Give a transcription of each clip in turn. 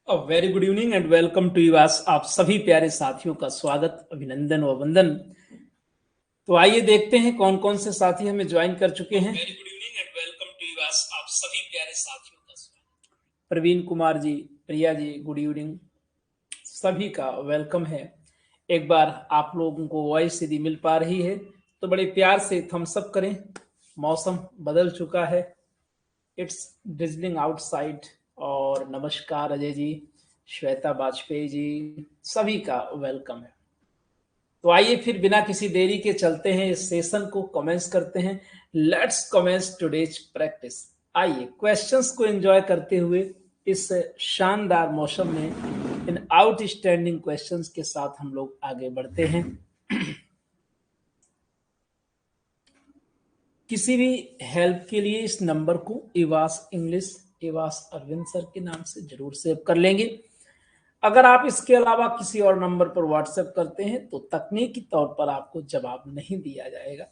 Very good evening and welcome to us. आप सभी प्यारे साथियों का स्वागत, अभिनंदन व वंदन। तो आइए देखते हैं कौन कौन से साथी हमें ज्वाइन कर चुके हैं। Very good evening and welcome to us. आप सभी प्यारे साथियों का स्वागत। Praveen Kumar ji, Priya ji, good evening. सभी का वेलकम है। एक बार आप लोगों को वॉइस यदि मिल पा रही है तो बड़े प्यार से थम्स अप करें। मौसम बदल चुका है, इट्स ड्रिजलिंग आउटसाइड। और नमस्कार अजय जी, श्वेता वाजपेयी जी, सभी का वेलकम है। तो आइए फिर बिना किसी देरी के चलते हैं, इस सेशन को कमेंस करते हैं। Let's commence today's practice. आइए क्वेश्चंस को एंजॉय करते हुए इस शानदार मौसम में इन आउटस्टैंडिंग क्वेश्चंस के साथ हम लोग आगे बढ़ते हैं। किसी भी हेल्प के लिए इस नंबर को इवास इंग्लिश, इवास अरविंद सर के नाम से जरूर सेव कर लेंगे। अगर आप इसके अलावा किसी और नंबर पर व्हाट्सएप करते हैं तो तकनीकी तौर पर आपको जवाब नहीं दिया जाएगा।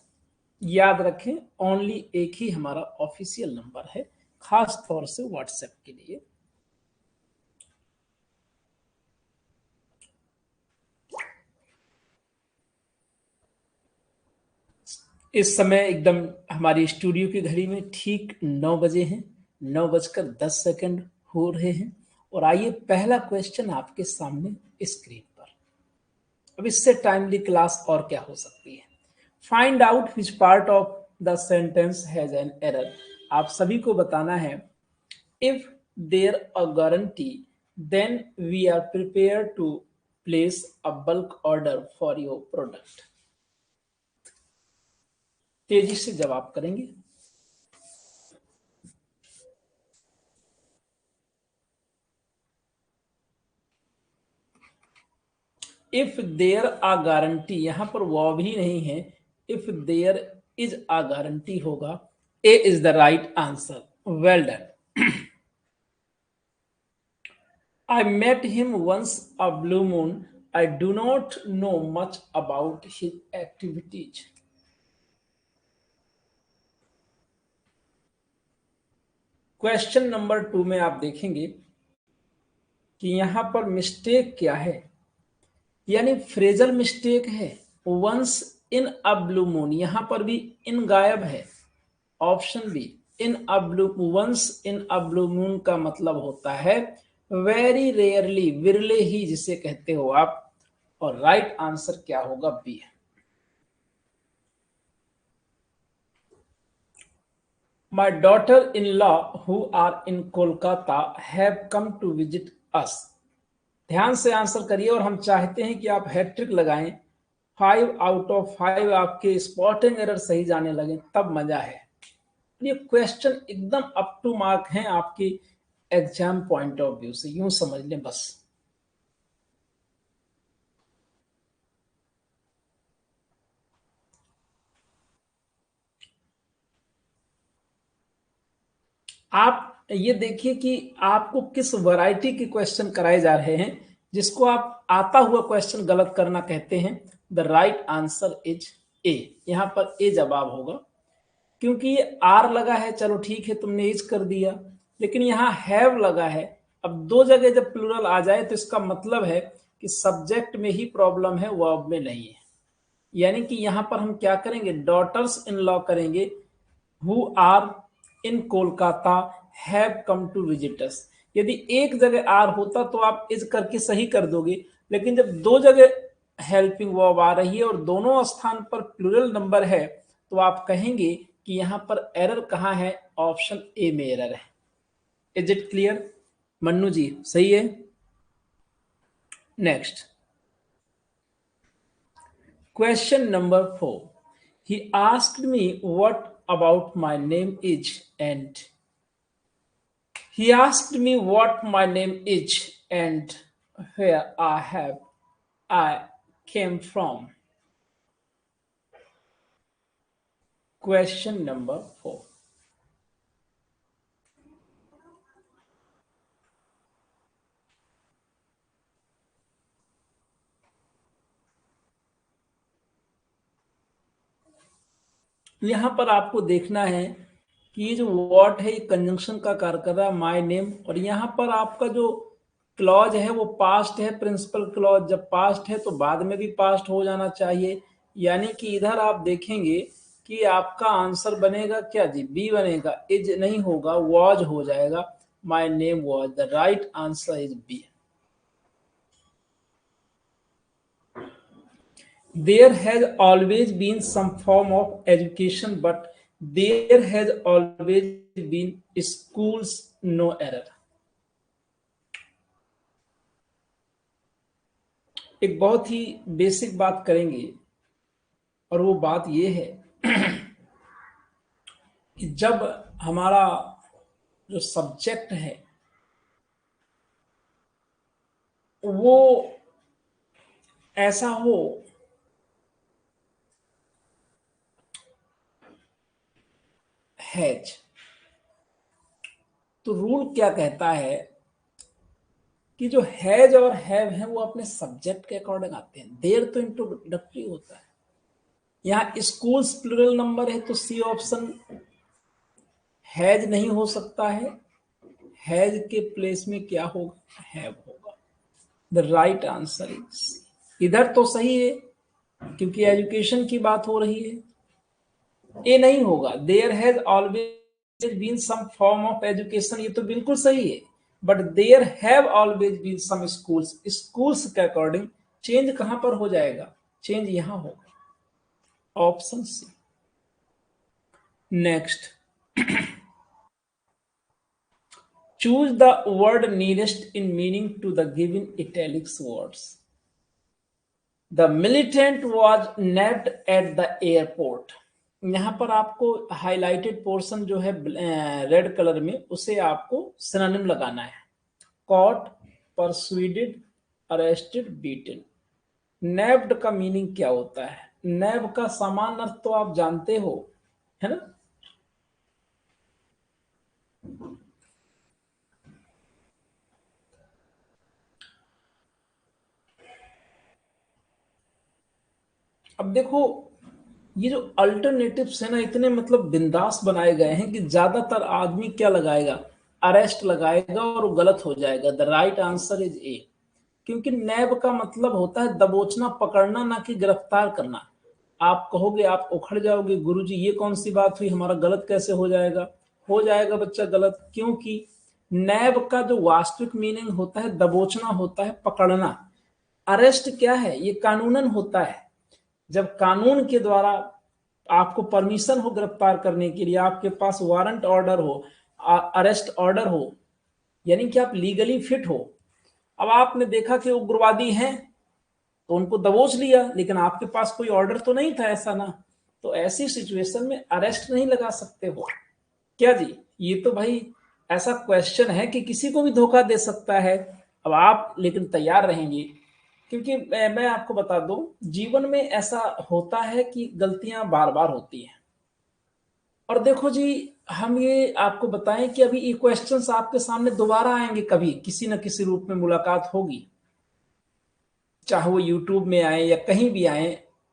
याद रखें, ओनली एक ही हमारा ऑफिशियल नंबर है, खास तौर से व्हाट्सएप के लिए। इस समय एकदम हमारी स्टूडियो की घड़ी में ठीक 9 बजे हैं, 9:10 हो रहे हैं। और आइए पहला क्वेश्चन आपके सामने स्क्रीन पर। अब इससे टाइमली क्लास और क्या हो सकती है। Find out which part of the sentence has an error. आप सभी को बताना है। If there a guarantee then we are prepare to place a bulk order for your product. तेजी से जवाब करेंगे। इफ देयर आ गारंटी, यहां पर वो भी नहीं है, if there is a guarantee होगा। A is the right answer. Well done. I met him once a blue moon. I do not know much about his activities. Question number 2 में आप देखेंगे कि यहां पर मिस्टेक क्या है, यानी फ्रेजल मिस्टेक है। Once in a blue moon, यहां पर भी इन गायब है। Option B, in a blue, once in a blue moon का मतलब होता है वेरी रेयरली, विरले ही जिसे कहते हो आप। और राइट आंसर क्या होगा? B. My daughter-in-law who are in Kolkata have come to visit us. ध्यान से आंसर करिए और हम चाहते हैं कि आप हैट्रिक लगाएं। 5 आउट ऑफ 5 आपके स्पॉटिंग एरर सही जाने लगे, तब मजा है। ये क्वेश्चन एकदम अप टू मार्क हैं आपकी एग्जाम पॉइंट ऑफ व्यू से, यूं समझ लें बस। आप ये देखिए कि आपको किस वैरायटी के क्वेश्चन कराए जा रहे हैं, जिसको आप आता हुआ क्वेश्चन गलत करना कहते हैं। द राइट आंसर इज ए। यहां पर ए जवाब होगा, क्योंकि ये आर लगा है। चलो ठीक है, तुमने इज कर दिया, लेकिन यहाँ हैव लगा है। अब दो जगह जब प्लूरल आ जाए तो इसका मतलब है कि सब्जेक्ट में ही प्रॉब्लम है, वर्ब में नहीं है। यानी कि यहां पर हम क्या करेंगे, डॉटर्स इन लॉ करेंगे। Who are in Kolkata have come to visit us. यदि एक जगह आर होता तो आप इज करके सही कर दोगे, लेकिन जब दो जगह हेल्पिंग वर्ब आ रही है और दोनों स्थान पर प्लूरल नंबर है, तो आप कहेंगे कि यहां पर एरर कहां है, ऑप्शन ए में एरर है। Is it clear? Mannu ji सही है। Next question number 4। He asked me what about my name is, and he asked me what my name is and where I came from. Question number 4। यहां पर आपको देखना है कि ये जो व्हाट है, ये कंजंक्शन का कार्य कर रहा है, माय नेम। और यहां पर आपका जो क्लॉज है वो पास्ट है, प्रिंसिपल क्लॉज जब पास्ट है तो बाद में भी पास्ट हो जाना चाहिए। यानी कि इधर आप देखेंगे कि आपका आंसर बनेगा क्या जी, बी बनेगा, इज नहीं होगा, वॉज हो जाएगा। My name was, the right answer is B. There has always been some form of education, but there has always been schools, no error। एक बहुत ही बेसिक बात करेंगे, और वो बात ये है कि जब हमारा जो सब्जेक्ट है वो ऐसा हो हैज, तो रूल क्या कहता है कि जो हैज और हैव है वो अपने सब्जेक्ट के अकॉर्डिंग आते हैं। देर तो इंट्रोडक्टरी होता है। यहाँ स्कूल्स प्लूरल नंबर है तो सी ऑप्शन हैज नहीं हो सकता है, हैज के प्लेस में क्या होगा, हैव होगा। द राइट आंसर इज, इधर तो सही है क्योंकि एजुकेशन की बात हो रही है। ए नहीं होगा, there has always been some form of education, ये तो बिल्कुल सही है। But there have always been some schools, schools के अकॉर्डिंग चेंज कहां पर हो जाएगा, चेंज यहां होगा, option C. Next, choose the word nearest in meaning to the given italics words। The militant was nabbed at the airport। यहाँ पर आपको हाईलाइटेड पोर्शन जो है रेड कलर में, उसे आपको सिनोनिम लगाना है। Caught, persuaded, arrested, beaten. Nabbed का मीनिंग क्या होता है, नैब का सामान्य अर्थ तो आप जानते हो, है ना। अब देखो, ये जो अल्टरनेटिव्स है ना, इतने मतलब बिंदास बनाए गए हैं कि ज्यादातर आदमी क्या लगाएगा, अरेस्ट लगाएगा, और वो गलत हो जाएगा। द राइट आंसर इज ए, क्योंकि नैब का मतलब होता है दबोचना, पकड़ना, ना कि गिरफ्तार करना। आप कहोगे, आप उखड़ जाओगे, गुरुजी ये कौन सी बात हुई, हमारा गलत कैसे हो जाएगा बच्चा गलत, क्योंकि नैब का जो वास्तविक मीनिंग होता है दबोचना होता है, पकड़ना। अरेस्ट क्या है, ये कानूनन होता है, जब कानून के द्वारा आपको परमिशन हो गिरफ्तार करने के लिए, आपके पास वारंट ऑर्डर हो, अरेस्ट ऑर्डर हो, यानी कि आप लीगली फिट हो। अब आपने देखा कि उग्रवादी हैं तो उनको दबोच लिया, लेकिन आपके पास कोई ऑर्डर तो नहीं था, ऐसा ना, तो ऐसी सिचुएशन में अरेस्ट नहीं लगा सकते हो क्या जी। ये तो भाई ऐसा क्वेश्चन है कि किसी को भी धोखा दे सकता है। अब आप लेकिन तैयार रहेंगे, क्योंकि मैं आपको बता दूं, जीवन में ऐसा होता है कि गलतियां बार बार होती हैं। और देखो जी, हम ये आपको बताएं कि अभी ये क्वेश्चंस आपके सामने दोबारा आएंगे, कभी किसी न किसी रूप में मुलाकात होगी, चाहे वो यूट्यूब में आए या कहीं भी आए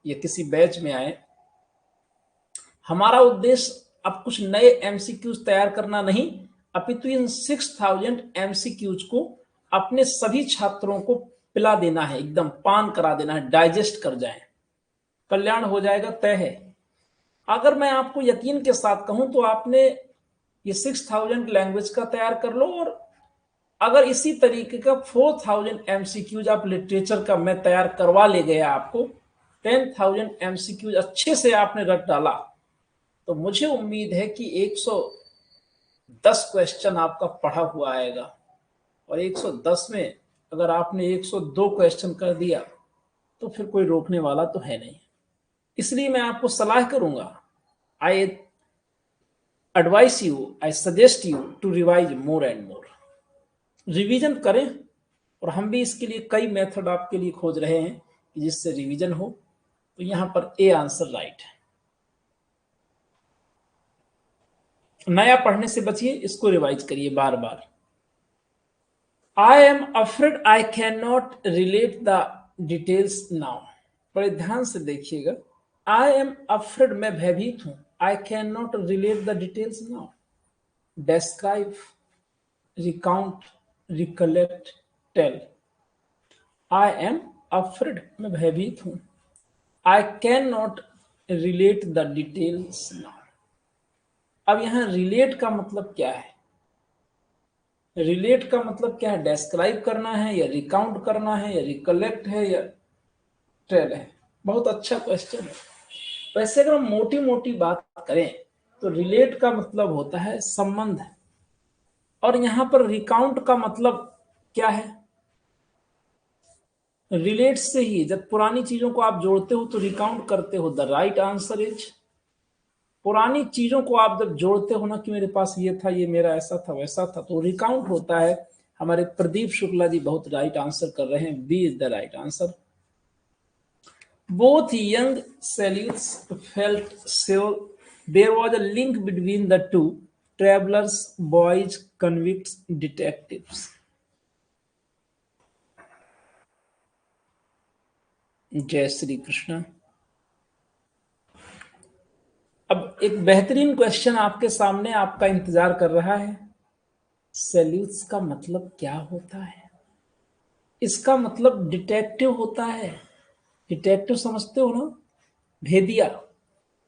या किसी बैच में आए। हमारा उद्देश्य अब कुछ नए एमसीक्यूज तैयार करना नहीं, अपितु इन 6000 एमसीक्यूज को अपने सभी छात्रों को पिला देना है, एकदम पान करा देना है, डाइजेस्ट कर जाएं, कल्याण हो जाएगा, तय है। अगर मैं आपको यकीन के साथ कहूं तो आपने ये 6000 लैंग्वेज का तैयार कर लो, और अगर इसी तरीके का 4000 एमसीक्यूज आप लिटरेचर का मैं तैयार करवा ले गया आपको, 10,000 एमसीक्यूज अच्छे से आपने रट डाला, तो मुझे उम्मीद है कि 110 क्वेश्चन आपका पढ़ा हुआ आएगा। और 110 में अगर आपने 102 क्वेश्चन कर दिया तो फिर कोई रोकने वाला तो है नहीं। इसलिए मैं आपको सलाह करूंगा, I advise you, I suggest you to revise more and more. Revision करें, और हम भी इसके लिए कई मेथड आपके लिए खोज रहे हैं कि जिससे रिवीजन हो। तो यहां पर ए आंसर राइट है। नया पढ़ने से बचिए, इसको रिवाइज करिए बार बार। I am afraid I can not relate the details now. बड़े ध्यान से देखिएगा, आई एम अफ्रेड, मैं भयभीत हूं, I can not relate the details now. Describe, recount, recollect, tell. I am afraid, मैं भयभीत हूं। I can not relate the details now. अब यहां रिलेट का मतलब क्या है? रिलेट का मतलब क्या है? डेस्क्राइब करना है या रिकाउंट करना है या रिकलेक्ट है या टेल है? बहुत अच्छा क्वेश्चन है। वैसे अगर हम मोटी मोटी बात करें तो रिलेट का मतलब होता है संबंध, और यहां पर रिकाउंट का मतलब क्या है? रिलेट से ही जब पुरानी चीजों को आप जोड़ते हो तो रिकाउंट करते हो। द राइट आंसर इज, पुरानी चीजों को आप जब जोड़ते हो ना कि मेरे पास ये था, ये मेरा ऐसा था वैसा था, तो रिकाउंट होता है। हमारे प्रदीप शुक्ला जी बहुत राइट आंसर कर रहे हैं, B is the right answer. Both young Salutes felt sure there was a link between the two travelers, boys, convicts, detectives. जय श्री कृष्ण। अब एक बेहतरीन क्वेश्चन आपके सामने आपका इंतजार कर रहा है। सैल्यूट्स का मतलब क्या होता है? इसका मतलब डिटेक्टिव होता है। डिटेक्टिव समझते हो ना? भेदिया,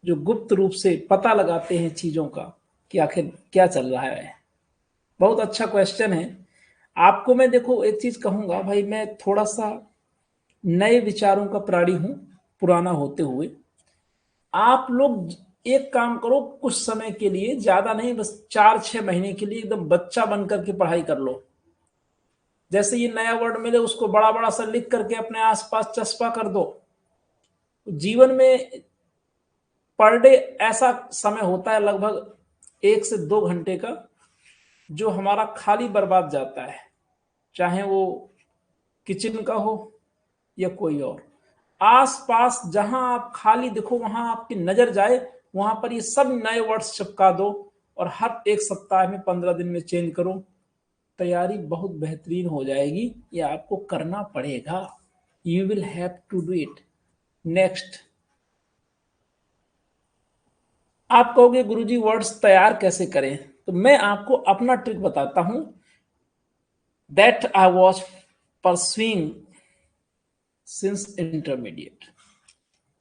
जो गुप्त रूप से पता लगाते हैं चीजों का कि आखिर क्या चल रहा है। बहुत अच्छा क्वेश्चन है। आपको मैं देखो एक चीज कहूंगा भाई, मैं थोड़ा सा नए विचारों का प्राणी हूं पुराना होते हुए। आप लोग एक काम करो, कुछ समय के लिए, ज्यादा नहीं, बस 4-6 महीने के लिए एकदम बच्चा बन करके पढ़ाई कर लो। जैसे ये नया वर्ड मिले उसको बड़ा बड़ा सा लिख करके अपने आसपास चस्पा कर दो। जीवन में पर डे ऐसा समय होता है लगभग 1 से 2 घंटे का, जो हमारा खाली बर्बाद जाता है, चाहे वो किचन का हो या कोई और। आसपास जहां आप खाली देखो, वहां आपकी नजर जाए, वहां पर ये सब नए वर्ड्स चिपका दो और हर एक सप्ताह में 15 दिन में चेंज करो। तैयारी बहुत बेहतरीन हो जाएगी। ये आपको करना पड़ेगा। You will have to do it. Next, आप कहोगे गुरुजी वर्ड्स तैयार कैसे करें? तो मैं आपको अपना ट्रिक बताता हूं, that I was pursuing since intermediate.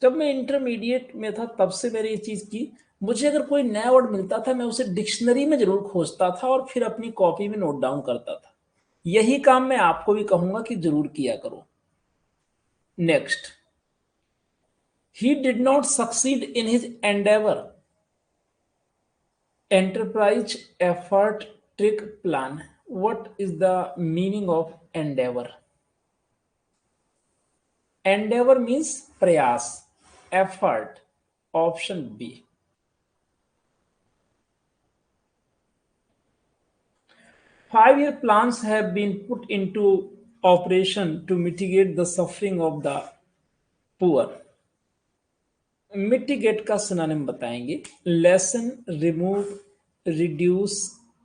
जब मैं इंटरमीडिएट में था तब से मैंने ये चीज की। मुझे अगर कोई नया वर्ड मिलता था मैं उसे डिक्शनरी में जरूर खोजता था और फिर अपनी कॉपी में नोट डाउन करता था। यही काम मैं आपको भी कहूंगा कि जरूर किया करो। Next, he did not succeed in his Endeavour, enterprise, effort, trick, plan. What is the meaning of endeavor? Endeavor means प्रयास, effort, option B. 5-year plans have been put into operation to mitigate the suffering of the poor. Mitigate का synonym बताएंगे, lesson, remove, reduce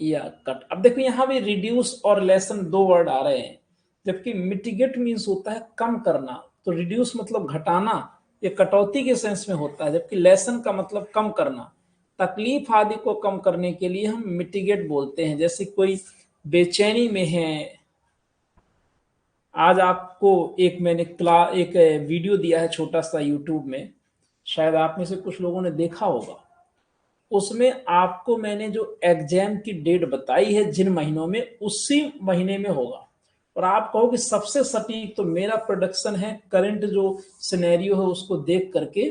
या cut. अब देखो यहां भी reduce और lesson दो वर्ड आ रहे हैं, जबकि मिटिगेट मीन्स होता है कम करना, तो रिड्यूस मतलब घटाना या कटौती के सेंस में होता है, जबकि लेसन का मतलब कम करना। तकलीफ आदि को कम करने के लिए हम मिटिगेट बोलते हैं। जैसे कोई बेचैनी में है, आज आपको एक मैंने एक वीडियो दिया है छोटा सा यूट्यूब में, शायद आप में से कुछ लोगों ने देखा होगा। उसमें आपको मैंने जो एग्जाम की डेट बताई है जिन महीनों में, उसी महीने में होगा। और आप कहो कि सबसे सटीक तो मेरा प्रोडक्शन है करंट जो सिनेरियो है उसको देख करके।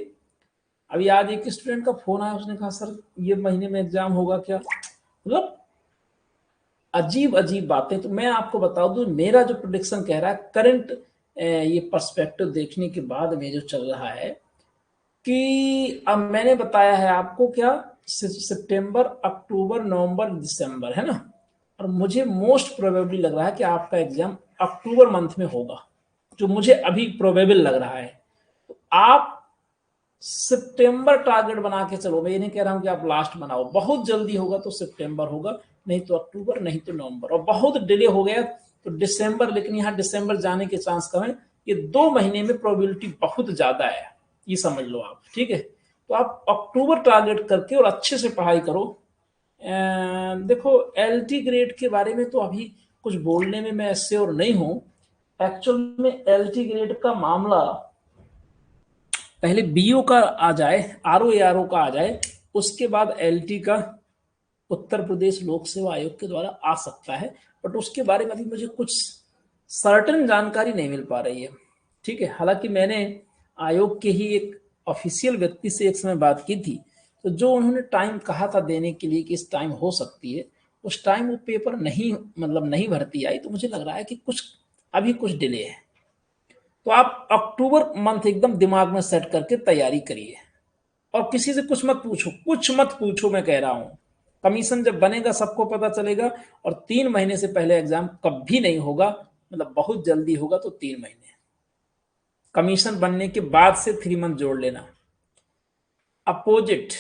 अभी आज एक स्टूडेंट का फोन आया, उसने कहा सर ये महीने में एग्जाम होगा क्या? मतलब अजीब अजीब बातें। तो मैं आपको बता दूं, मेरा जो प्रोडिक्शन कह रहा है करंट ये पर्सपेक्टिव देखने के बाद में जो चल रहा है, कि अब मैंने बताया है आपको क्या, सितंबर, अक्टूबर, नवंबर, दिसंबर, है ना। और मुझे मोस्ट प्रोबेबली लग रहा है कि आपका एग्जाम अक्टूबर मंथ में होगा, जो मुझे अभी प्रोबेबल लग रहा है। तो आप सितंबर टारगेट बना के चलो। मैं ये नहीं कह रहा हूं कि आप लास्ट बनाओ, बहुत जल्दी होगा तो सितंबर होगा, नहीं तो अक्टूबर, नहीं तो नवंबर, और बहुत डिले हो गया तो दिसंबर। लेकिन यहाँ दिसंबर जाने के चांस कम है। ये 2 महीने में प्रोबेबिलिटी बहुत ज्यादा है, ये समझ लो आप, ठीक है। तो आप अक्टूबर टारगेट करके और अच्छे से पढ़ाई करो। देखो एलटी ग्रेड के बारे में तो अभी कुछ बोलने में मैं श्योर नहीं हूं। एक्चुअल में एलटी ग्रेड का मामला पहले बीओ का आ जाए, आरओ या आरओ का आ जाए, उसके बाद एलटी का उत्तर प्रदेश लोक सेवा आयोग के द्वारा आ सकता है। बट उसके बारे में अभी मुझे कुछ सर्टेन जानकारी नहीं मिल पा रही है। ठीक है, हालांकि मैंने आयोग के ही एक ऑफिशियल व्यक्ति से एक समय बात की थी, तो जो उन्होंने टाइम कहा था देने के लिए कि इस टाइम हो सकती है, उस टाइम वो पेपर नहीं, मतलब नहीं भर्ती आई। तो मुझे लग रहा है कि कुछ अभी कुछ डिले है। तो आप अक्टूबर मंथ एकदम दिमाग में सेट करके तैयारी करिए, और किसी से कुछ मत पूछो, कुछ मत पूछो, मैं कह रहा हूं। कमीशन जब बनेगा सबको पता चलेगा, और 3 महीने से पहले एग्जाम कभी नहीं होगा, मतलब बहुत जल्दी होगा तो 3 महीने। कमीशन बनने के बाद से 3 मंथ जोड़ लेना। अपोजिट,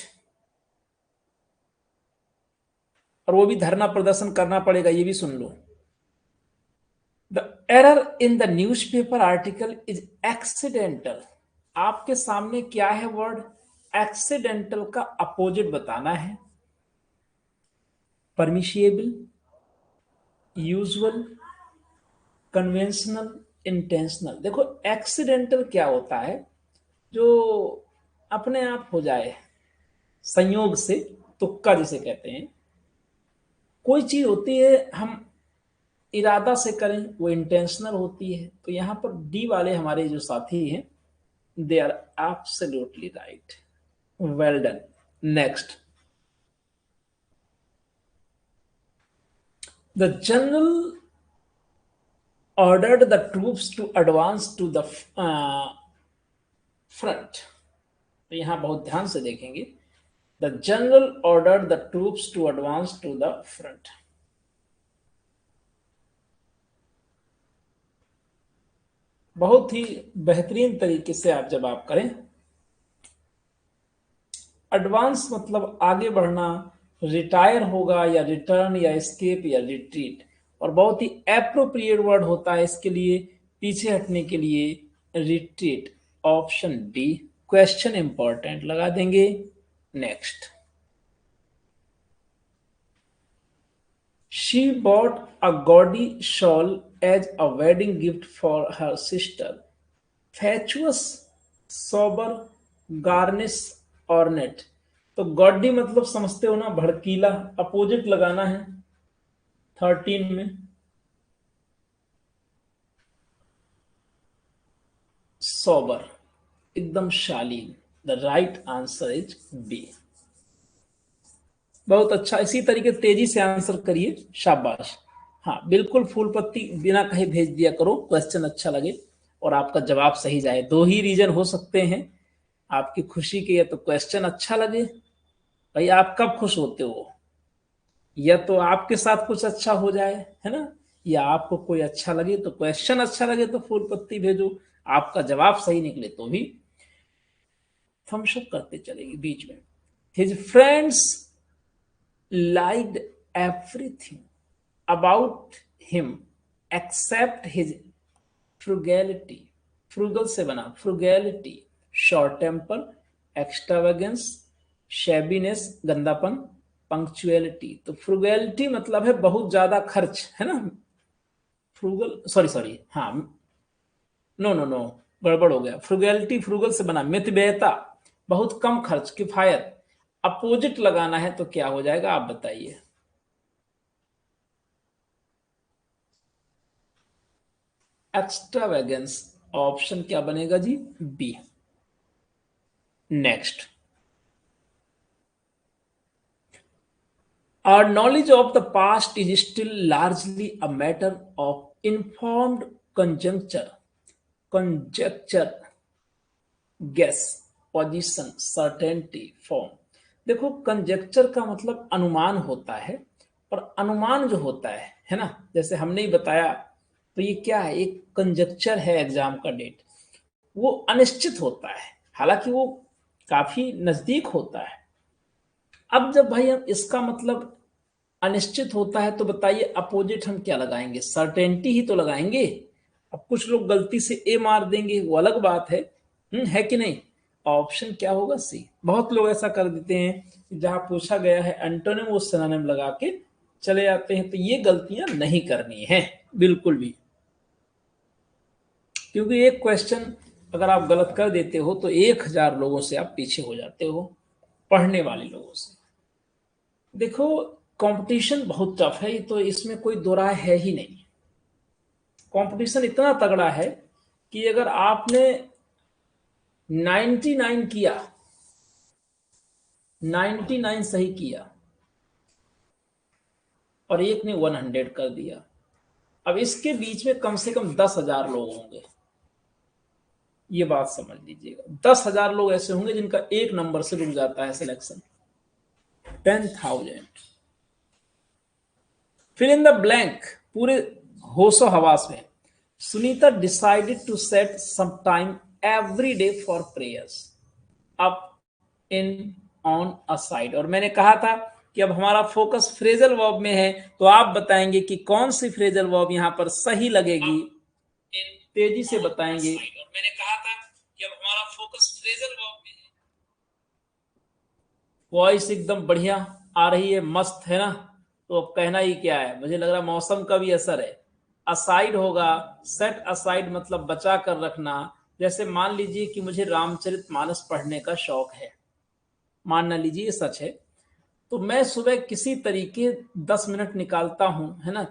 और वो भी धरना प्रदर्शन करना पड़ेगा, ये भी सुन लो। The error in the newspaper article is accidental. आपके सामने क्या है वर्ड? एक्सीडेंटल का अपोजिट बताना है। परमिशिएबल, यूजुअल, कन्वेंशनल, इंटेंशनल। देखो एक्सीडेंटल क्या होता है? जो अपने आप हो जाए, संयोग से, तुक्का जिसे कहते हैं। कोई चीज होती है हम इरादा से करें, वो इंटेंशनल होती है। तो यहां पर डी वाले हमारे जो साथी हैं, they are absolutely right. Well done. Next, the general ordered the troops to advance to the front। तो यहां बहुत ध्यान से देखेंगे। The general ordered the troops to advance to the front। बहुत ही बेहतरीन तरीके से आप जब आप करें, एडवांस मतलब आगे बढ़ना, रिटायर होगा या रिटर्न या एस्केप या रिट्रीट। और बहुत ही एप्रोप्रिएट वर्ड होता है इसके लिए, पीछे हटने के लिए, retreat. Option D. Question important लगा देंगे। Next, she bought a gaudy shawl as a wedding gift for her sister। Fatuous, sober, garnish, ornate. तो गॉडी मतलब समझते हो ना, भड़कीला। अपोजिट लगाना है 13 में। सोबर, एकदम शालीन। The right answer is B. बहुत अच्छा, इसी तरीके तेजी से आंसर करिए, शाबाश। हाँ बिल्कुल, फूल पत्ती बिना कहे भेज दिया करो, क्वेश्चन अच्छा लगे और आपका जवाब सही जाए। दो ही रीजन हो सकते हैं आपकी खुशी के, या तो क्वेश्चन अच्छा लगे। भाई आप कब खुश होते हो? या तो आपके साथ कुछ अच्छा हो जाए, है ना, या आपको कोई अच्छा लगे, तो क्वेश्चन अच्छा लगे तो फूल पत्ती भेजो, आपका जवाब सही निकले तो भी थम्स अप करते चलेगी बीच में। His friends liked everything about him except his frugality। Frugal से बना, फ्रूगैलिटी, शॉर्ट टेम्पर, एक्सट्रावेगेंस, शैबीनेस, गंदापन, पंक्चुअलिटी। तो फ्रूगैलिटी मतलब है बहुत ज्यादा खर्च, है ना। फ्रूगल, सॉरी सॉरी, हाँ, नो नो नो, गड़बड़ हो गया। फ्रूगैलिटी फ्रूगल से बना, मितव्ययिता, बहुत कम खर्च, किफायत। अपोजिट लगाना है तो क्या हो जाएगा आप बताइए? एक्स्ट्रावेगेंस। ऑप्शन क्या बनेगा जी? B. Next, our knowledge of the past is still largely a matter of informed conjecture, guess, position, certainty, form। देखो कंजेक्चर का मतलब अनुमान होता है, और अनुमान जो होता है ना, जैसे हमने ही बताया, तो ये क्या है? एक कंजेक्चर है एग्जाम का डेट, वो अनिश्चित होता है, हालांकि वो काफी नजदीक होता है। अब जब भाई हम इसका मतलब अनिश्चित होता है, तो बताइए अपोजिट हम क्या लगाएंगे? सर्टेनिटी ही तो लगाएंगे। अब कुछ लोग गलती से ए मार देंगे, वो अलग बात है कि नहीं? ऑप्शन क्या होगा? सी। बहुत लोग ऐसा कर देते हैं कि जहां पूछा गया है एंटोनिम, वो सिनोनिम लगा के चले जाते हैं। तो ये गलतियां नहीं करनी है बिल्कुल भी, क्योंकि एक क्वेश्चन अगर आप गलत कर देते हो तो 1000 लोगों से आप पीछे हो जाते हो, पढ़ने वाले लोगों से। देखो, कंपटीशन बहुत टफ है, तो इसमें कोई दो राय है ही नहीं। कंपटीशन इतना तगड़ा है कि अगर आपने 99 किया, 99 सही किया और एक ने 100 कर दिया, अब इसके बीच में कम से कम 10,000 लोग होंगे। ये बात समझ लीजिएगा, 10,000 लोग ऐसे होंगे जिनका एक नंबर से रुक जाता है selection. 10,000 fill in the blank, पूरे होशो हवास में। Sunita decided to set some time every day for prayers, up in on a side. और मैंने कहा था कि अब हमारा फोकस फ्रेजल वर्ब में है, तो आप बताएंगे कि कौन सी फ्रेजल वर्ब यहां पर सही लगेगी, तेजी से बताएंगे। और मैंने कहा था कि अब हमारा फोकस फ्रेजल वर्ब में है। वॉइस एकदम बढ़िया आ रही है, मस्त है ना। तो अब कहना ही क्या है, मुझे लग रहा मौसम का भी असर है। असाइड होगा, सेट असाइड मतलब बचा कर रखना। जैसे मान लीजिए कि मुझे रामचरितमानस पढ़ने का शौक है, मान ना लीजिए ये सच है, तो मैं सुबह किसी तरीके 10 मिनट निकालता हूं, है ना।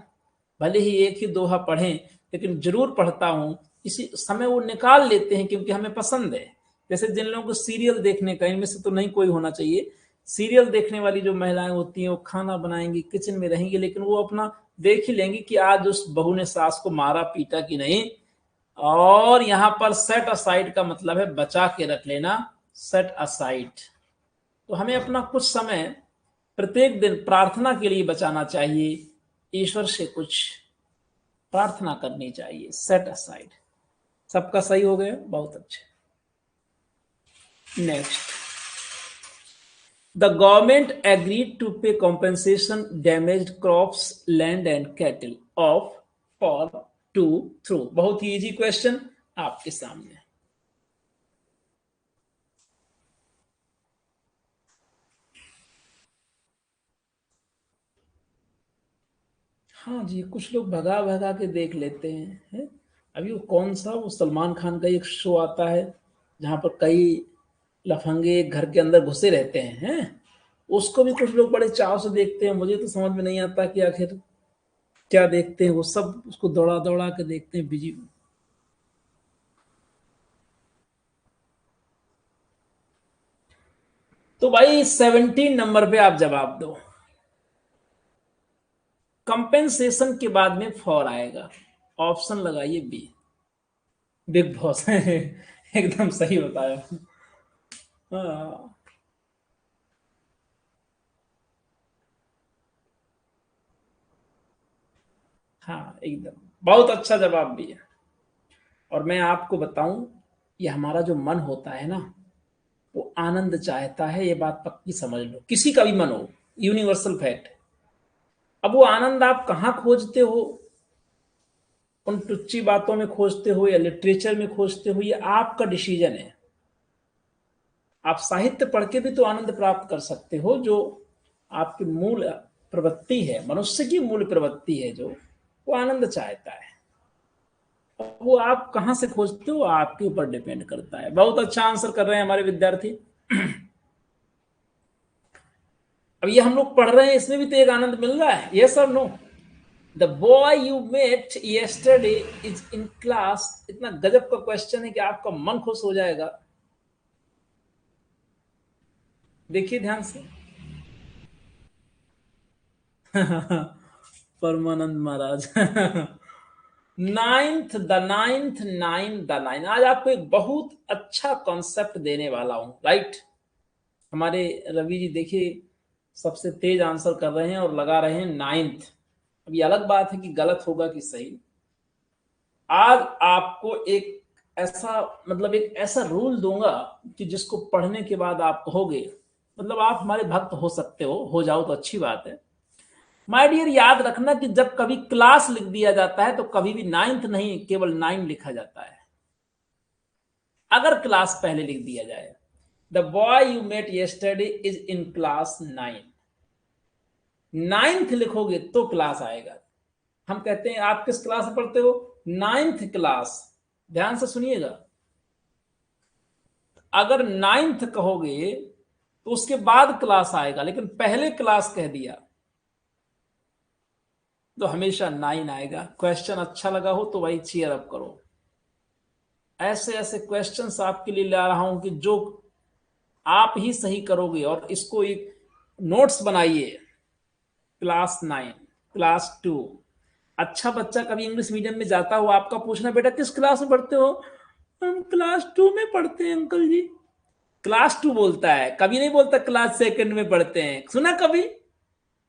भले ही एक ही दोहा पढ़ें, लेकिन जरूर पढ़ता हूं। इसी समय वो निकाल लेते हैं क्योंकि हमें पसंद है। जैसे जिन लोगों को सीरियल देखने का, इनमें से तो नहीं कोई होना चाहिए, सीरियल देखने वाली जो महिलाएं होती हैं वो खाना बनाएंगी, किचन में रहेंगी, लेकिन वो अपना देख ही लेंगी कि आज उस बहू ने सास को मारा पीटा कि नहीं। और यहां पर सेट असाइड का मतलब है बचा के रख लेना, सेट असाइड। तो हमें अपना कुछ समय प्रत्येक दिन प्रार्थना के लिए बचाना चाहिए, ईश्वर से कुछ प्रार्थना करनी चाहिए, सेट असाइड। सबका सही हो गया, बहुत अच्छे। Next, the government agreed to pay compensation damaged crops land and cattle of for to through. बहुत ही इजी क्वेश्चन आपके सामने। हाँ जी, कुछ लोग भगा भगा के देख लेते हैं, है? अभी वो कौन सा, वो सलमान खान का एक शो आता है जहां पर कई लफंगे एक घर के अंदर घुसे रहते हैं? उसको भी कुछ लोग बड़े चाव से देखते हैं। मुझे तो समझ में नहीं आता कि आखिर क्या देखते हैं वो सब, उसको दौड़ा दौड़ा के देखते हैं बिजी। तो भाई 17 नंबर पे आप जवाब दो। कंपेंसेशन के बाद में फॉर आएगा, ऑप्शन लगाइए बी, बिग बॉस। एकदम सही बताया। हाँ हाँ, एकदम बहुत अच्छा जवाब भी है। और मैं आपको बताऊं, ये हमारा जो मन होता है ना, वो आनंद चाहता है, ये बात पक्की समझ लो, किसी का भी मन हो, यूनिवर्सल फैक्ट। अब वो आनंद आप कहाँ खोजते हो, उन टुच्ची बातों में खोजते हो या लिटरेचर में खोजते हो, ये आपका डिसीजन है। आप साहित्य पढ़ के भी तो आनंद प्राप्त कर सकते हो, जो आपकी मूल प्रवृत्ति है, मनुष्य की मूल प्रवृत्ति है, जो वो आनंद चाहता है। वो आप कहां से खोजते हो, आपके ऊपर डिपेंड करता है। बहुत अच्छा आंसर कर रहे हैं हमारे विद्यार्थी। अब ये हम लोग पढ़ रहे हैं, इसमें भी तो एक आनंद मिल रहा है, यस और no. The boy you met yesterday is in class, इतना गजब का क्वेश्चन है कि आपका मन खुश हो जाएगा। देखिए ध्यान से। परमानंद महाराज। नाइन्थ, आज आपको एक बहुत अच्छा कॉन्सेप्ट देने वाला हूं, राइट। हमारे रवि जी देखिए सबसे तेज आंसर कर रहे हैं और लगा रहे हैं नाइन्थ। अब ये अलग बात है कि गलत होगा कि सही। आज आपको एक ऐसा, मतलब एक ऐसा रूल दूंगा कि जिसको पढ़ने के बाद आप कहोगे, मतलब आप हमारे भक्त हो सकते हो जाओ तो अच्छी बात है। माय डियर, याद रखना कि जब कभी क्लास लिख दिया जाता है तो कभी भी नाइन्थ नहीं, केवल 9 लिखा जाता है। अगर क्लास पहले लिख दिया जाए, the boy you met yesterday is in class 9, 9th लिखोगे तो क्लास आएगा। हम कहते हैं आप किस क्लास में पढ़ते हो? 9th class. ध्यान से सुनिएगा, अगर 9th कहोगे तो उसके बाद क्लास आएगा, लेकिन पहले क्लास कह दिया तो हमेशा 9 आएगा। क्वेश्चन अच्छा लगा हो तो भाई चीयर अप करो। ऐसे ऐसे क्वेश्चंस आपके लिए ला रहा हूं कि जो आप ही सही करोगे, और इसको एक नोट्स बनाइए। Class 9, class 2। अच्छा बच्चा कभी इंग्लिश मीडियम में जाता हो, आपका पूछना बेटा किस क्लास में पढ़ते हो? हम क्लास 2 में पढ़ते हैं अंकल जी। क्लास 2 बोलता है, कभी नहीं बोलता क्लास 2 में पढ़ते हैं। सुना कभी?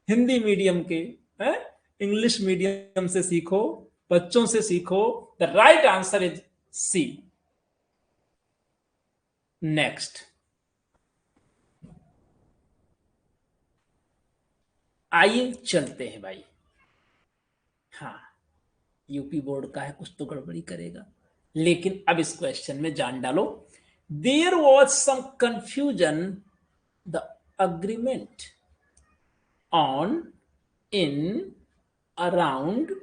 हिंदी मीडियम के है, इंग्लिश मीडियम से सीखो, बच्चों से सीखो। The right answer is C. Next, आइए चलते हैं भाई। हाँ, यूपी बोर्ड का है, कुछ तो गड़बड़ी करेगा, लेकिन अब इस क्वेश्चन में जान डालो। There was some confusion, the agreement on, in, around,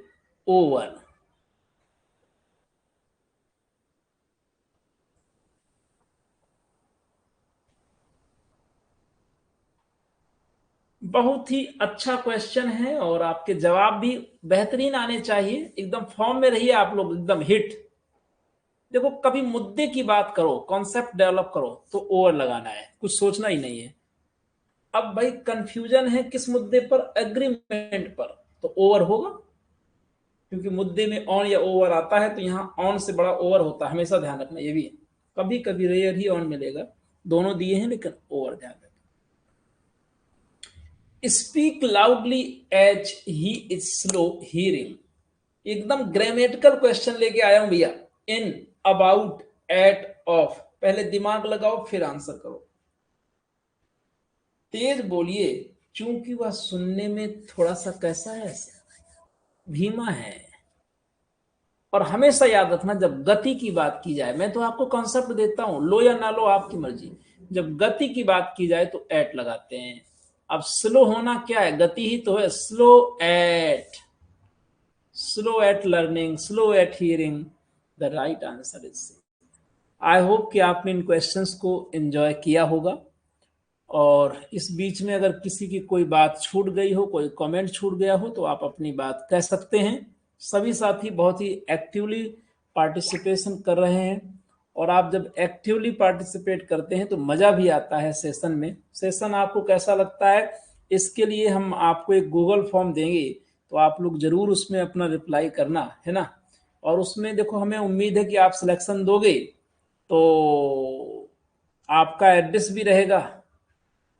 over. बहुत ही अच्छा क्वेश्चन है, और आपके जवाब भी बेहतरीन आने चाहिए। एकदम फॉर्म में रहिए आप लोग, एकदम हिट। देखो, कभी मुद्दे की बात करो, कॉन्सेप्ट डेवलप करो तो ओवर लगाना है, कुछ सोचना ही नहीं है। अब भाई कंफ्यूजन है किस मुद्दे पर? एग्रीमेंट पर, तो ओवर होगा, क्योंकि मुद्दे में ऑन या ओवर आता है, तो यहां ऑन से बड़ा ओवर होता है, हमेशा ध्यान रखना ये भी है। कभी कभी रेयर ही ऑन मिलेगा, दोनों दिए हैं लेकिन ओवर ध्यान रखना। Speak loudly as he is slow hearing. एकदम ग्रामेटिकल क्वेश्चन लेके आया हूं भैया। इन, अबाउट, एट, ऑफ, पहले दिमाग लगाओ फिर आंसर करो। तेज बोलिए, क्योंकि वह सुनने में थोड़ा सा कैसा है, धीमा है। और हमेशा याद रखना, जब गति की बात की जाए, मैं तो आपको कॉन्सेप्ट देता हूं, लो या ना लो आपकी मर्जी। जब गति की बात की जाए तो एट लगाते हैं। अब स्लो होना क्या है? गति ही तो है। Slow at, slow at learning, slow at hearing. The right answer is C. I hope कि आपने इन क्वेश्चंस को एंजॉय किया होगा। और इस बीच में अगर किसी की कोई बात छूट गई हो, कोई कमेंट छूट गया हो, तो आप अपनी बात कह सकते हैं। सभी साथी बहुत ही एक्टिवली पार्टिसिपेशन कर रहे हैं, और आप जब एक्टिवली पार्टिसिपेट करते हैं तो मज़ा भी आता है सेशन में। सेशन आपको कैसा लगता है, इसके लिए हम आपको एक गूगल फॉर्म देंगे, तो आप लोग जरूर उसमें अपना रिप्लाई करना है ना। और उसमें देखो, हमें उम्मीद है कि आप सिलेक्शन दोगे, तो आपका एड्रेस भी रहेगा,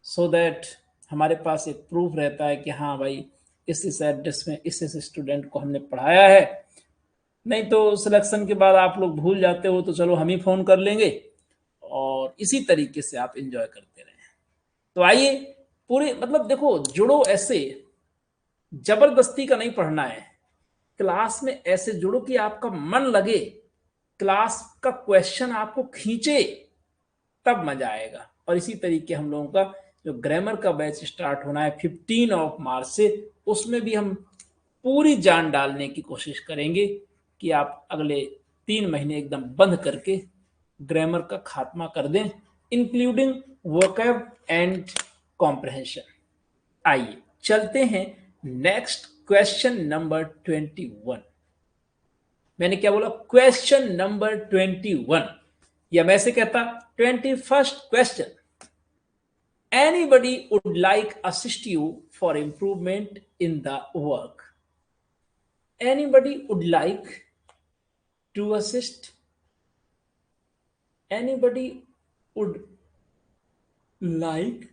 सो दैट हमारे पास एक प्रूफ रहता है कि हाँ भाई, इस एड्रेस में इस स्टूडेंट को हमने पढ़ाया है। नहीं तो सिलेक्शन के बाद आप लोग भूल जाते हो, तो चलो हम ही फोन कर लेंगे, और इसी तरीके से आप एंजॉय करते रहें। तो आइए, पूरे मतलब देखो, जुड़ो ऐसे, जबरदस्ती का नहीं पढ़ना है। क्लास में ऐसे जुड़ो कि आपका मन लगे, क्लास का क्वेश्चन आपको खींचे, तब मजा आएगा। और इसी तरीके हम लोगों का जो ग्रामर का बैच स्टार्ट होना है 15 मार्च से, उसमें भी हम पूरी जान डालने की कोशिश करेंगे कि आप अगले 3 महीने एकदम बंद करके ग्रामर का खात्मा कर दें, इंक्लूडिंग वोकैब एंड कॉम्प्रहेंशन। आइए चलते हैं नेक्स्ट, क्वेश्चन नंबर 21। मैंने क्या बोला? क्वेश्चन नंबर 21, या मैं से कहता 21st question. Anybody would like assist you for improvement in the work? Anybody would like to assist? Anybody would like?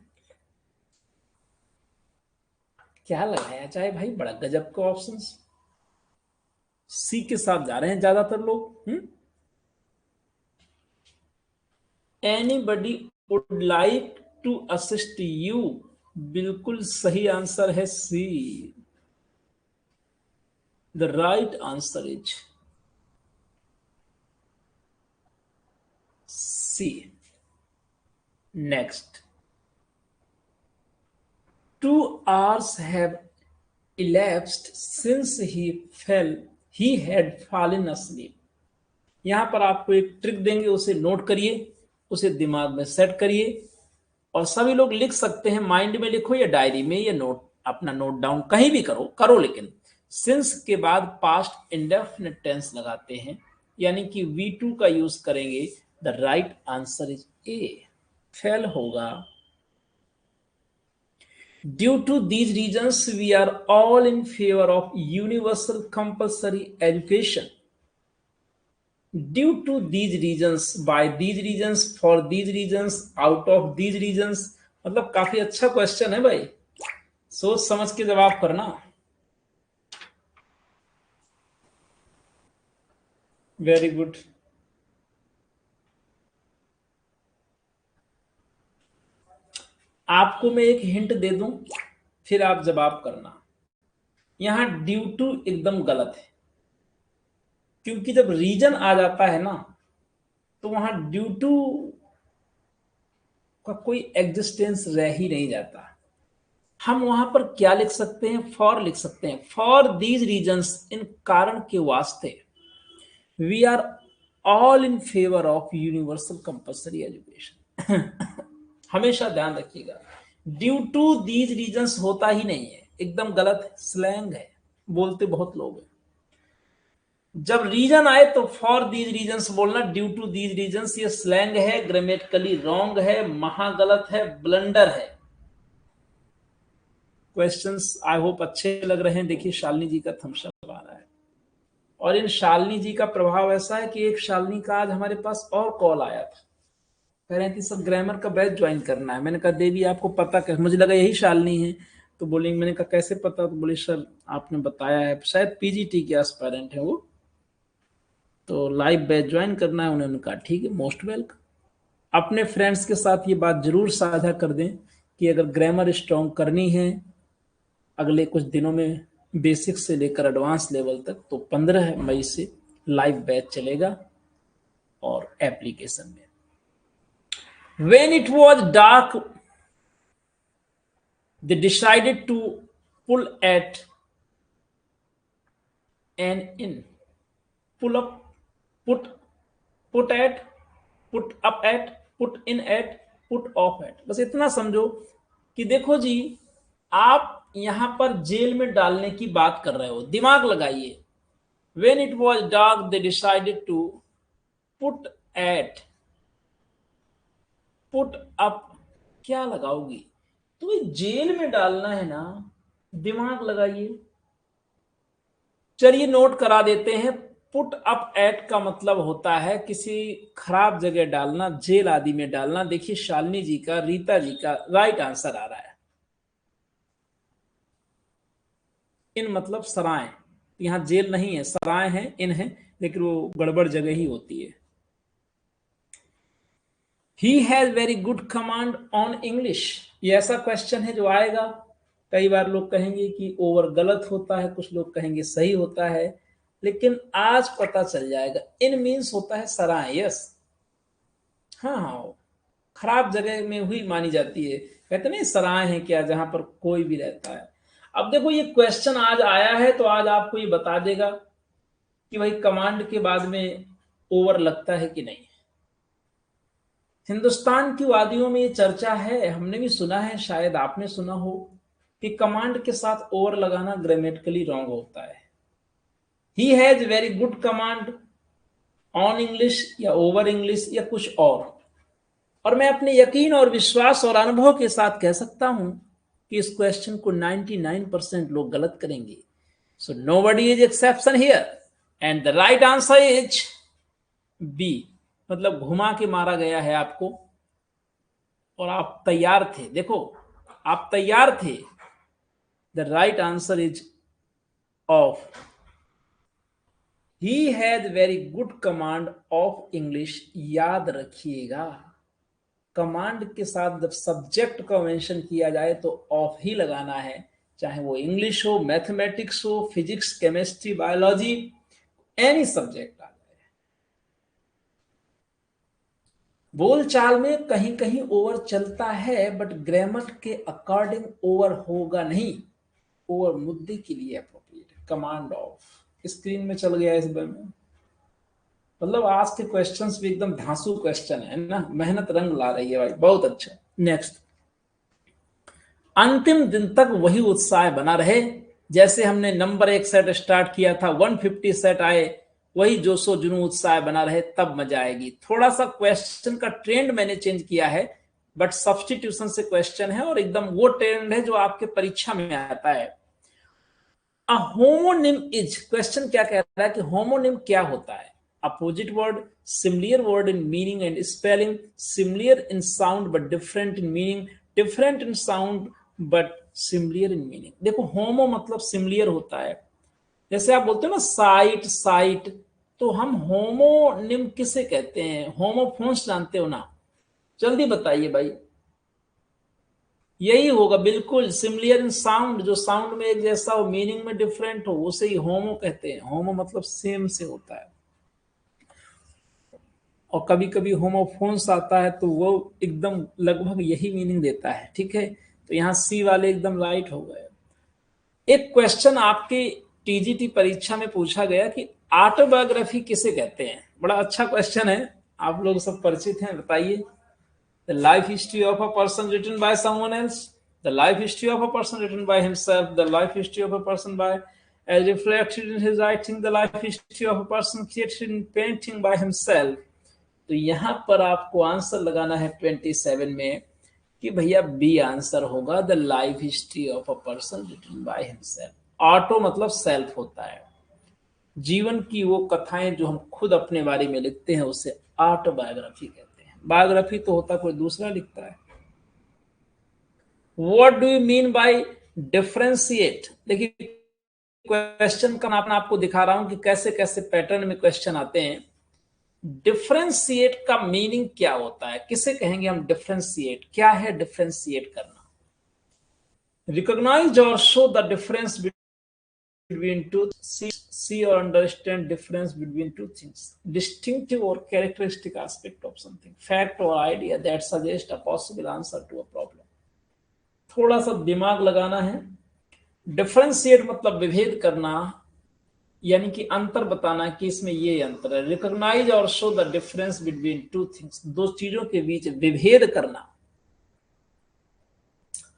क्या लगाया चाहे भाई, बड़ा गजब का ऑप्शंस। सी के साथ जा रहे हैं ज्यादातर लोग। Anybody would like to assist you, बिल्कुल सही आंसर है C. The right answer is C. Next, 2 hours have elapsed since he had fallen asleep. यहां पर आपको एक ट्रिक देंगे, उसे नोट करिए, उसे दिमाग में सेट करिए, और सभी लोग लिख सकते हैं, माइंड में लिखो या डायरी में या नोट, अपना नोट डाउन कहीं भी करो, लेकिन सिंस के बाद पास्ट इंडेफिनिट टेंस लगाते हैं, यानी कि V2 का यूज करेंगे। The right answer is A, fail होगा। Due to these reasons we are all in favour of universal compulsory education. Due to these reasons, by these reasons, for these reasons, out of these reasons, मतलब काफी अच्छा क्वेश्चन है भाई, सोच समझ के जवाब करना। Very good. आपको मैं एक हिंट दे दूं, फिर आप जवाब करना। यहां ड्यू टू एकदम गलत है, क्योंकि जब रीजन आ जाता है ना, तो वहां ड्यू टू का कोई एग्जिस्टेंस रह ही नहीं जाता। हम वहां पर क्या लिख सकते हैं, फॉर लिख सकते हैं। फॉर दीज रीजन्स, इन कारण के वास्ते, we are all in favour of universal compulsory education. हमेशा ध्यान रखिएगा, ड्यू टू दीज रीजन्स होता ही नहीं है, एकदम गलत है, स्लैंग है, बोलते बहुत लोग हैं। जब रीजन आए तो फॉर दीज रीजन्स बोलना, ड्यू टू दीज रीजन्स ये स्लैंग है, ग्रामेटिकली रॉन्ग है, महागलत है, ब्लंडर है। क्वेश्चंस आई होप अच्छे लग रहे हैं। देखिए शालिनी जी का थम्स अप आ रहा है, और इन शालिनी जी का प्रभाव ऐसा है कि एक शालिनी का आज हमारे पास और कॉल आया था, कह रहे थे सब ग्रामर का बैच ज्वाइन करना है। मैंने कहा देवी आपको पता कैसे, मुझे लगा यही शालिनी है, तो बोली, मैंने कहा कैसे पता, तो बोली सर आपने बताया है, शायद पीजीटी के एस्पायरेंट है वो, तो लाइव बैच ज्वाइन करना है। उन्होंने कहा ठीक है, मोस्ट वेलकम। अपने फ्रेंड्स के साथ ये बात जरूर साझा कर दें कि अगर ग्रामर स्ट्रॉन्ग करनी है अगले कुछ दिनों में, बेसिक से लेकर एडवांस लेवल तक, तो 15 मई से लाइव बैच चलेगा और एप्लीकेशन में। When it was dark, they decided to pull at an inn. Pull up, put, put at, put up at, put in at, put off at। बस इतना समझो कि देखो जी, आप यहां पर जेल में डालने की बात कर रहे हो, दिमाग लगाइए। When it was dark, they decided to put at, put up, क्या लगाओगी? तो जेल में डालना है ना, दिमाग लगाइए। चलिए नोट करा देते हैं, पुट अप एट का मतलब होता है किसी खराब जगह डालना, जेल आदि में डालना। देखिए शालिनी जी का, रीता जी का राइट आंसर आ रहा है। इन मतलब सराय, यहां जेल नहीं है, सराय है, इन है, लेकिन वो गड़बड़ जगह ही होती है। He has very good command on English, ये ऐसा क्वेश्चन है जो आएगा। कई बार लोग कहेंगे कि ओवर गलत होता है, कुछ लोग कहेंगे सही होता है, लेकिन आज पता चल जाएगा। इन मीन्स होता है सराय, यस, हाँ हाँ, खराब जगह में हुई मानी जाती है। कहते नहीं सराय है क्या, जहां पर कोई भी रहता है। अब देखो ये क्वेश्चन आज आया है, तो आज आपको ये बता देगा कि भाई कमांड के बाद में ओवर लगता है कि नहीं। हिंदुस्तान की वादियों में ये चर्चा है, हमने भी सुना है, शायद आपने सुना हो, कि कमांड के साथ ओवर लगाना ग्रामेटिकली रॉन्ग होता है। He has very good command on English या ओवर इंग्लिश या कुछ और मैं अपने यकीन और विश्वास और अनुभव के साथ कह सकता हूं कि इस क्वेश्चन को 99% लोग गलत करेंगे। So nobody is exception here, and the right answer is B, मतलब घुमा के मारा गया है आपको, और आप तैयार थे। देखो आप तैयार थे। The right answer is of. He has very good command of English, याद रखिएगा। कमांड के साथ जब सब्जेक्ट का मेंशन किया जाए तो ऑफ ही लगाना है, चाहे वो इंग्लिश हो, मैथमेटिक्स हो, physics, chemistry, biology, any subject आ जाए। बोलचाल में कहीं कहीं ओवर चलता है, बट ग्रामर के अकॉर्डिंग ओवर होगा नहीं, ओवर मुद्दे के लिए अप्रोप्रिएट है। कमांड ऑफ स्क्रीन में चल गया इस बार में। मतलब आज के क्वेश्चंस भी एकदम धांसू क्वेश्चन है ना, मेहनत रंग ला रही है भाई, बहुत अच्छा। नेक्स्ट, अंतिम दिन तक वही उत्साह बना रहे, जैसे हमने नंबर 1 सेट स्टार्ट किया था, 150 सेट आए, वही जोशो जुनून उत्साह बना रहे, तब मजा आएगी। थोड़ा सा क्वेश्चन का ट्रेंड मैंने चेंज किया है, बट सब्स्टिट्यूशन से क्वेश्चन है और एकदम वो ट्रेंड है जो आपके परीक्षा में आता है। अ होमोनिम इज, क्वेश्चन क्या कह रहा है कि होमोनिम क्या होता है? Opposite word, similar word in meaning and spelling, similar in sound but different in meaning, different in sound but similar in meaning. देखो होमो मतलब सिमिलर होता है, जैसे आप बोलते हो ना साइट साइट, तो हम होमोनिम किसे कहते हैं? होमोफोन्स जानते हो ना? जल्दी बताइए भाई। यही होगा बिल्कुल, सिमिलर इन साउंड, जो साउंड में एक जैसा हो, मीनिंग में डिफरेंट हो, उसे ही होमो कहते हैं। होमो मतलब सेम से होता है। और कभी कभी होमोफोन्स आता है तो वो एकदम लगभग यही मीनिंग देता है। ठीक है, तो यहाँ सी वाले एकदम राइट हो गए। एक क्वेश्चन आपकी टीजीटी परीक्षा में पूछा गया कि ऑटोबायोग्राफी किसे कहते हैं? बड़ा अच्छा क्वेश्चन है, आप लोग सब परिचित हैं, बताइए। The life history of a person written by someone else, the life history of a person written by himself, the life history of a person by as reflected in his writing, the life history of a person created in painting by himself। तो यहां पर आपको answer लगाना है 27 में कि भैया B answer होगा, the life history of a person written by himself. Auto मतलब सेल्फ होता है, जीवन की वो कथाएं जो हम खुद अपने बारे में लिखते हैं उसे ऑटोबायोग्राफी कहते हैं। बायोग्राफी तो होता कोई दूसरा लिखता है। What do you mean by differentiate? देखिए क्वेश्चन का मैं आपको दिखा रहा हूं कि कैसे कैसे पैटर्न में क्वेश्चन आते हैं। डिफरेंशिएट का मीनिंग क्या होता है? किसे कहेंगे हम डिफरेंशिएट? क्या है डिफरेंशिएट करना? रिकॉग्नाइज और show the difference between two, see or understand difference between two things, distinctive or characteristic aspect of something, fact or idea that suggest a possible answer to a problem। थोड़ा सा दिमाग लगाना है। Differentiate मतलब विभेद करना, यानी कि अंतर बताना कि इसमें ये अंतर है। रिकॉग्नाइज और show the difference between two things, दो चीजों के बीच विभेद करना।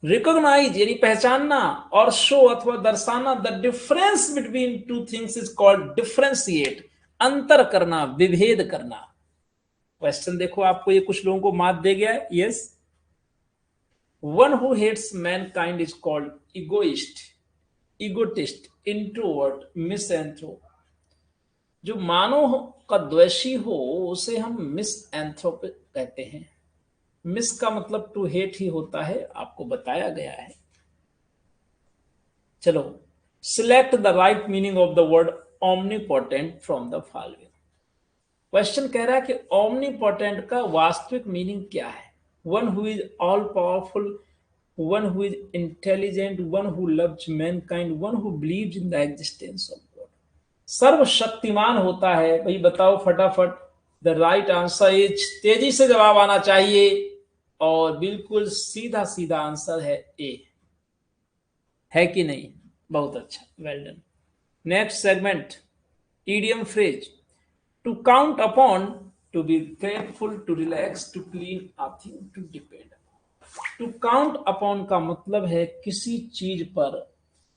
रिकॉग्नाइज यानी पहचानना, और शो अथवा दर्शाना the difference between two things is called differentiate, अंतर करना, विभेद करना। क्वेश्चन देखो, आपको ये कुछ लोगों को मात दे गया है। Yes, one who hates mankind is called egoist, egotist, introvert, misanthrope. जो मानव का द्वेषी हो उसे हम मिसएंथ्रोप कहते हैं। मिस का मतलब टू हेट ही होता है, आपको बताया गया है। चलो, select the right meaning of the word omnipotent from the following. Question कह रहा है कि ओमनीपोटेंट का वास्तविक मीनिंग क्या है? One who is all powerful, one who is intelligent, one who loves Mankind, one who believes in the existence of God. सर्वशक्तिमान होता है भाई, बताओ फटाफट। द राइट आंसर इज, तेजी से जवाब आना चाहिए, और बिल्कुल सीधा सीधा आंसर है ए। है कि नहीं? बहुत अच्छा, well done. Next segment, idiom phrase. To count upon, to be grateful, to relax, to clean a thing, to depend. To count upon का मतलब है किसी चीज पर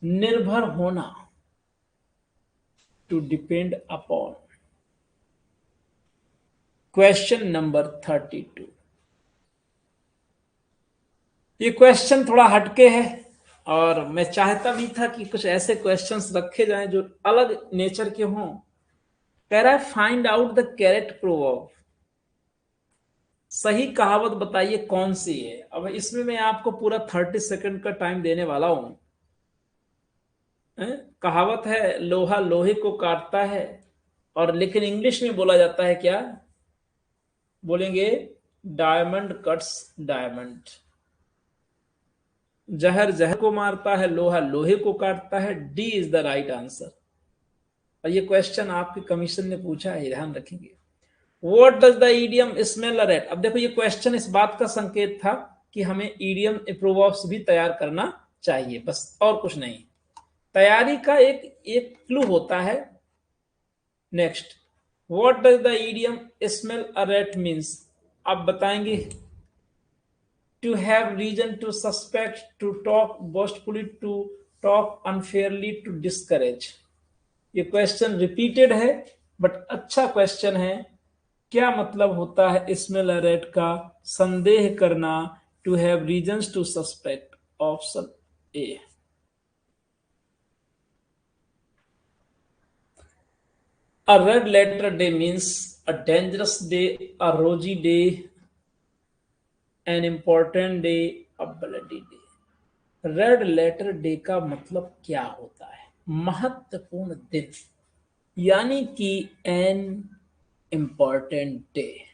निर्भर होना, to depend upon. Question number 32। ये क्वेश्चन थोड़ा हटके है, और मैं चाहता भी था कि कुछ ऐसे क्वेश्चंस रखे जाएं जो अलग नेचर के हों। कह रहा है find out the correct proverb, सही कहावत बताइए कौन सी है। अब इसमें मैं आपको पूरा 30 सेकंड का टाइम देने वाला हूं। कहावत है लोहा लोहे को काटता है, और लेकिन इंग्लिश में बोला जाता है क्या? बोलेंगे डायमंड कट्स डायमंड। जहर जहर को मारता है, लोहा लोहे को काटता है। D is the right answer. और ये क्वेश्चन आपके कमीशन ने पूछा है, ध्यान रखेंगे। What does the idiom smell a rate. अब देखो ये क्वेश्चन इस बात का संकेत था कि हमें ईडियम प्रोवर्ब्स भी तैयार करना चाहिए, बस और कुछ नहीं। तैयारी का एक एक क्लू होता है। Next, what does the idiom smell a rat means, आप बताएंगे। To have reason to suspect, to talk boastfully, to talk unfairly, to discourage. ये क्वेश्चन रिपीटेड है बट अच्छा क्वेश्चन है। क्या मतलब होता है स्मेल अ रेट का? संदेह करना, to have reasons to suspect. Option A. A red letter day means a dangerous day, a rosy day, an important day, a bloody day। Red letter day का मतलब क्या होता है? महत्वपूर्ण दिन, यानी कि an important day.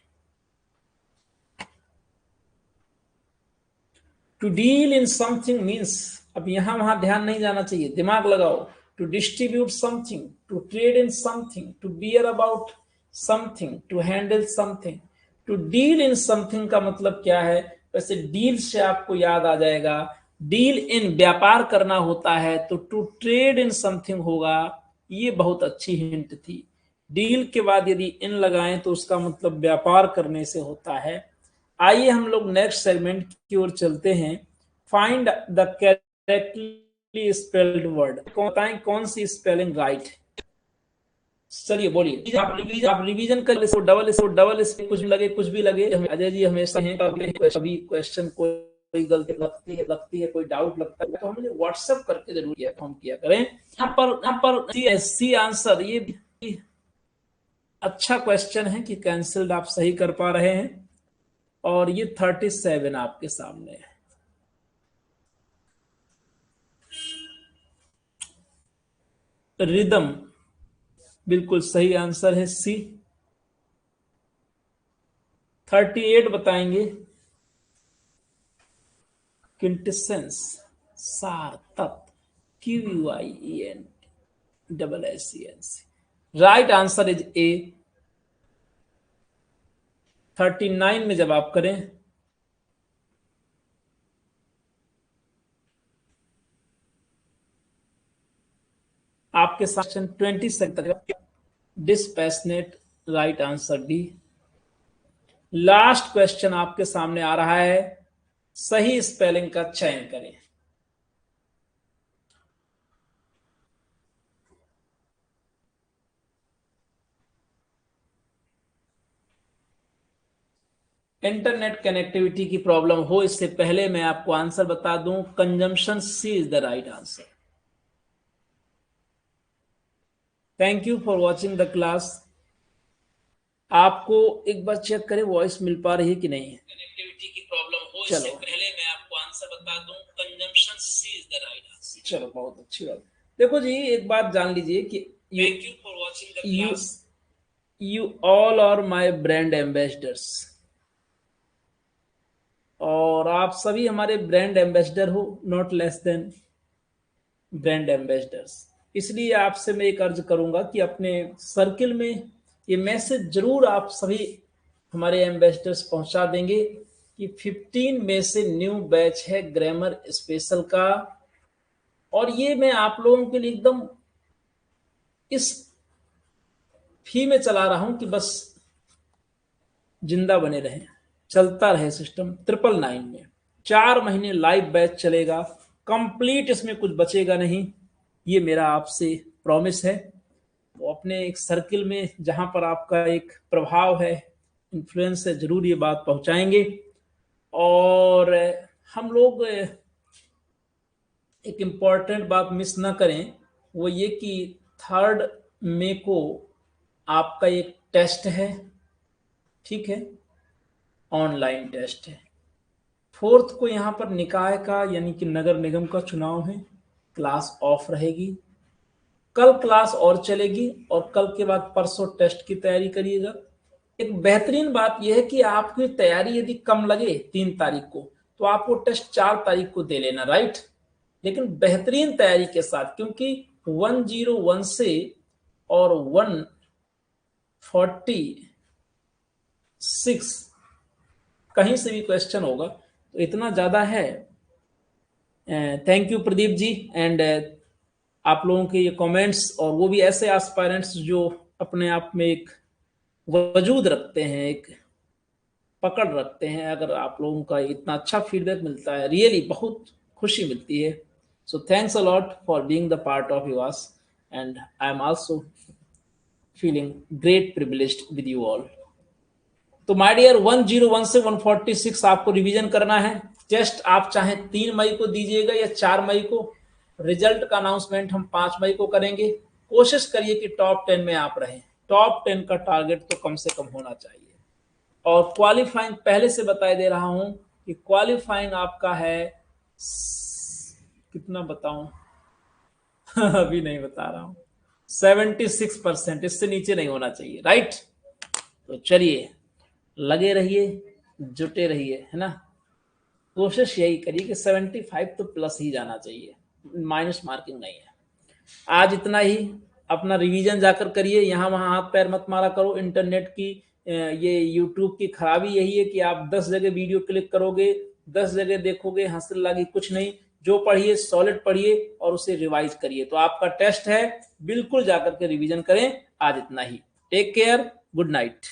To deal in something means, अब यहां वहां ध्यान नहीं जाना चाहिए, दिमाग लगाओ। To distribute something, to trade in something, to bear about something, to handle something. To deal in something का मतलब क्या है? वैसे डील से आपको याद आ जाएगा, डील इन व्यापार करना होता है, तो टू ट्रेड इन समथिंग होगा। ये बहुत अच्छी हिंट थी। डील के बाद यदि इन लगाएं तो उसका मतलब व्यापार करने से होता है। आइए हम लोग नेक्स्ट सेगमेंट की ओर चलते हैं। Find the correctly spelled word. बताएं कौन सी स्पेलिंग राइट। चलिए बोलिए, आप रिवीजन कर ले। डबल इस कुछ भी लगे, कुछ भी लगे। अजय जी हमेशा हैं, कभी क्वेश्चन कोई गलती लगती है, कोई डाउट लगता है तो हमें व्हाट्सएप करके जरूर इन्फॉर्म किया करें। यहाँ पर सी आंसर, ये अच्छा क्वेश्चन है कि कैंसिल्ड आप सही कर पा रहे हैं। और ये 37 आपके सामने है। रिदम बिल्कुल सही आंसर है, सी। 38 बताएंगे। क्विंटेसेंस, सार, तत्व, QUIEN double SENC। Right answer is ए। 39 में जब आप करें, आपके सेक्शन 20 तक dispassionate. Right answer D. Last question आपके सामने आ रहा है, सही स्पेलिंग का चयन करें। इंटरनेट कनेक्टिविटी की प्रॉब्लम हो इससे पहले मैं आपको आंसर बता दूं, consumption C is the right answer. Thank you for watching the class. आपको एक बार चेक करें वॉइस मिल पा रही है कि नहीं है। कनेक्टिविटी की प्रॉब्लम हो इससे पहले मैं आपको आंसर बता दूं, consumption C is the right answer. चलो बहुत अच्छी बात। देखो जी एक बात जान लीजिए कि thank you for watching the class. You all are my brand ambassadors, और आप सभी हमारे ब्रांड एम्बेसडर हो, not less than brand ambassadors. इसलिए आपसे मैं एक अर्ज करूंगा कि अपने सर्किल में ये मैसेज जरूर आप सभी हमारे एम्बेसडर्स पहुंचा देंगे कि 15 में से न्यू बैच है ग्रामर स्पेशल का। और ये मैं आप लोगों के लिए एकदम इस फी में चला रहा हूं कि बस जिंदा बने रहें, चलता रहे सिस्टम। 999 में 4 महीने लाइव बैच चलेगा, कंप्लीट, इसमें कुछ बचेगा नहीं। ये मेरा आपसे प्रॉमिस है। तो अपने एक सर्किल में जहां पर आपका एक प्रभाव है, इन्फ्लुएंस है, जरूर ये बात पहुंचाएंगे। और हम लोग एक इम्पॉर्टेंट बात मिस ना करें, वो ये कि 3 मई को आपका एक टेस्ट है, ठीक है, ऑनलाइन टेस्ट है। 4 को यहाँ पर निकाय का यानी कि नगर निगम का चुनाव है, क्लास ऑफ रहेगी। कल क्लास और चलेगी और कल के बाद परसों टेस्ट की तैयारी करिएगा। एक बेहतरीन बात यह है कि आपकी तैयारी यदि कम लगे 3 तारीख को, तो आप वो टेस्ट 4 तारीख को दे लेना, राइट। लेकिन बेहतरीन तैयारी के साथ, क्योंकि 101 से और 140 6 कहीं से भी क्वेश्चन होगा, तो इतना ज्यादा है। Thank you Pradeep ji. And आप लोगों के ये कमेंट्स, और वो भी ऐसे एस्पायरेंट्स जो अपने आप में एक वजूद रखते हैं, एक पकड़ रखते हैं, अगर आप लोगों का इतना अच्छा फीडबैक मिलता है, रियली बहुत खुशी मिलती है। So thanks a lot for being the part of us, and I am also feeling great privileged with you all. तो माय डियर 101 से 146 आपको रिवीजन करना है। टेस्ट आप चाहे 3 मई को दीजिएगा या 4 मई को। रिजल्ट का अनाउंसमेंट हम 5 मई को करेंगे। कोशिश करिए कि टॉप 10 में आप रहें। टॉप 10 का टारगेट तो कम से कम होना चाहिए। और क्वालिफाइंग पहले से बताई दे रहा हूं कि क्वालिफाइंग आपका है, कितना बताऊं अभी नहीं बता रहा हूं, 76%, इससे नीचे नहीं होना चाहिए, राइट। तो चलिए, लगे रहिए, जुटे रहिए, है ना। कोशिश यही करिए कि 75 तो प्लस ही जाना चाहिए, माइनस मार्किंग नहीं है। आज इतना ही। अपना रिवीजन जाकर करिए, यहाँ वहाँ हाथ पैर मत मारा करो। इंटरनेट की ये यूट्यूब की खराबी यही है कि आप 10 जगह वीडियो क्लिक करोगे, 10 जगह देखोगे, हंसने लगी कुछ नहीं। जो पढ़िए सॉलिड पढ़िए और उसे रिवाइज करिए। तो आपका टेस्ट है, बिल्कुल जाकर के रिवीजन करें। आज इतना ही। Take care, good night.